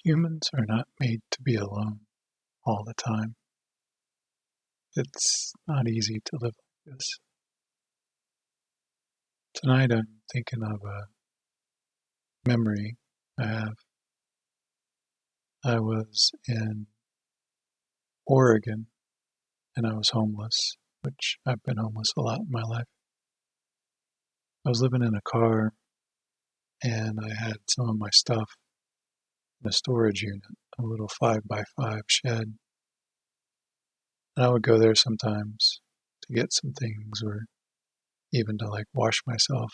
Humans are not made to be alone all the time. It's not easy to live like this. Tonight I'm thinking of a memory I have. I was in Oregon and I was homeless, which I've been homeless a lot in my life. I was living in a car and I had some of my stuff in a storage unit, a little 5x5 shed. And I would go there sometimes to get some things or even to wash myself.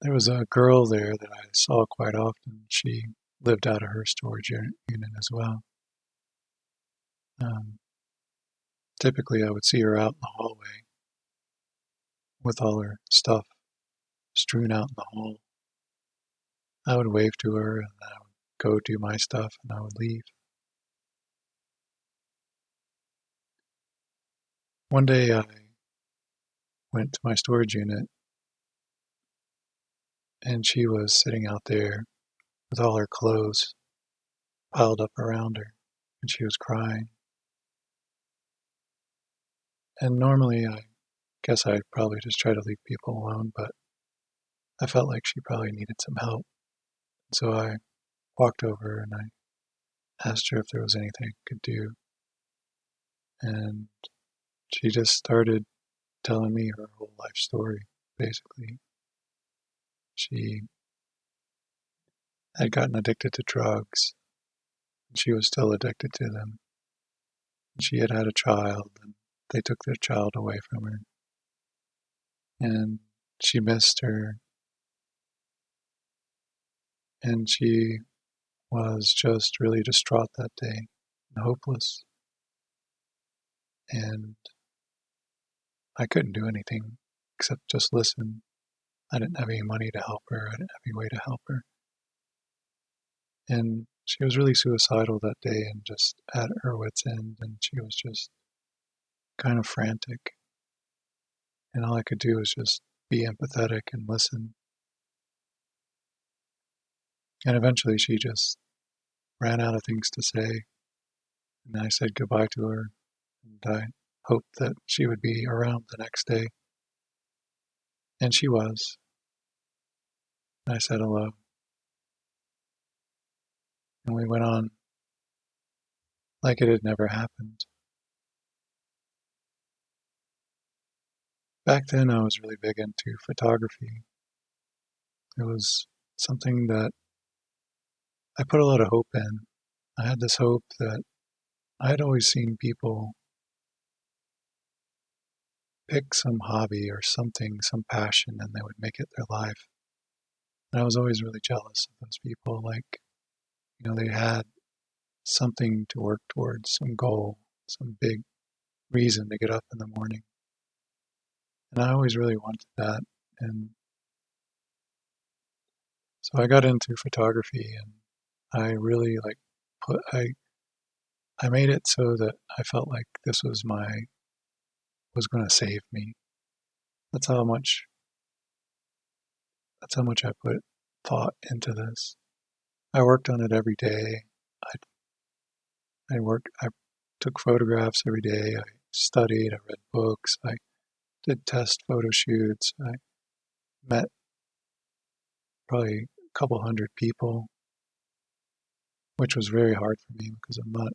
There was a girl there that I saw quite often. She lived out of her storage unit as well. Um, Typically, I would see her out in the hallway with all her stuff strewn out in the hall. I would wave to her and I would go do my stuff and I would leave. One day I went to my storage unit and she was sitting out there with all her clothes piled up around her and she was crying. And normally I guess I'd probably just try to leave people alone, but I felt like she probably needed some help. So I walked over and I asked her if there was anything I could do. And she just started telling me her whole life story, basically. She had gotten addicted to drugs, and she was still addicted to them. She had had a child, and they took their child away from her. And she missed her, and she was just really distraught that day and hopeless. And I couldn't do anything except just listen. I didn't have any money to help her. I didn't have any way to help her. And she was really suicidal that day and just at her wit's end. And she was just kind of frantic. And all I could do was just be empathetic and listen. And eventually she just ran out of things to say. And I said goodbye to her. And I hoped that she would be around the next day. And she was. And I said hello. And we went on like it had never happened. Back then I was really big into photography. It was something that I put a lot of hope in. I had this hope that I had always seen people pick some hobby or something, some passion, and they would make it their life. And I was always really jealous of those people. They had something to work towards, some goal, some big reason to get up in the morning. And I always really wanted that. And so I got into photography and I really put, I made it so that I felt like this was going to save me. That's how much, that's how much I put thought into this. I worked on it every day. I took photographs every day. I studied, I read books, I did test photo shoots. I met probably a couple hundred people, which was very hard for me because I'm not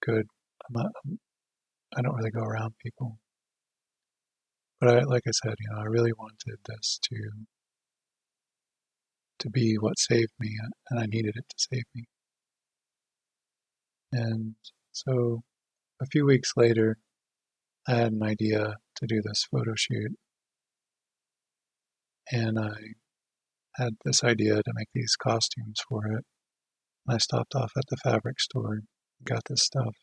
good. I don't really go around people. But like I said, I really wanted this to be what saved me, and I needed it to save me. And so a few weeks later, I had an idea to do this photo shoot, and I had this idea to make these costumes for it. And I stopped off at the fabric store and got this stuff.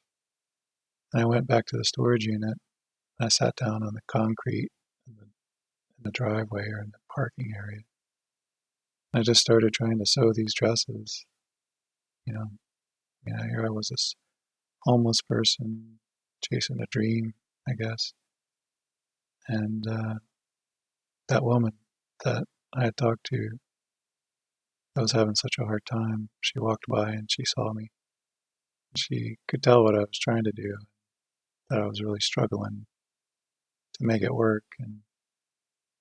And I went back to the storage unit and I sat down on the concrete in the driveway or in the parking area. And I just started trying to sew these dresses. You know, here I was, this homeless person chasing a dream, I guess. And that woman that I had talked to I was having such a hard time. She walked by and she saw me. She could tell what I was trying to do, that I was really struggling to make it work. And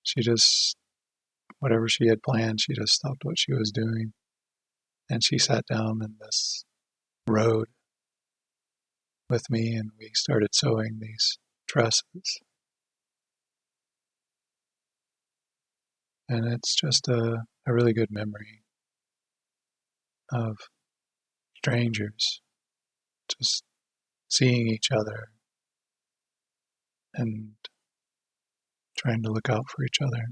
she just, whatever she had planned, she just stopped what she was doing. And she sat down in this road with me and we started sewing these dresses. And it's just a really good memory of strangers just seeing each other and trying to look out for each other.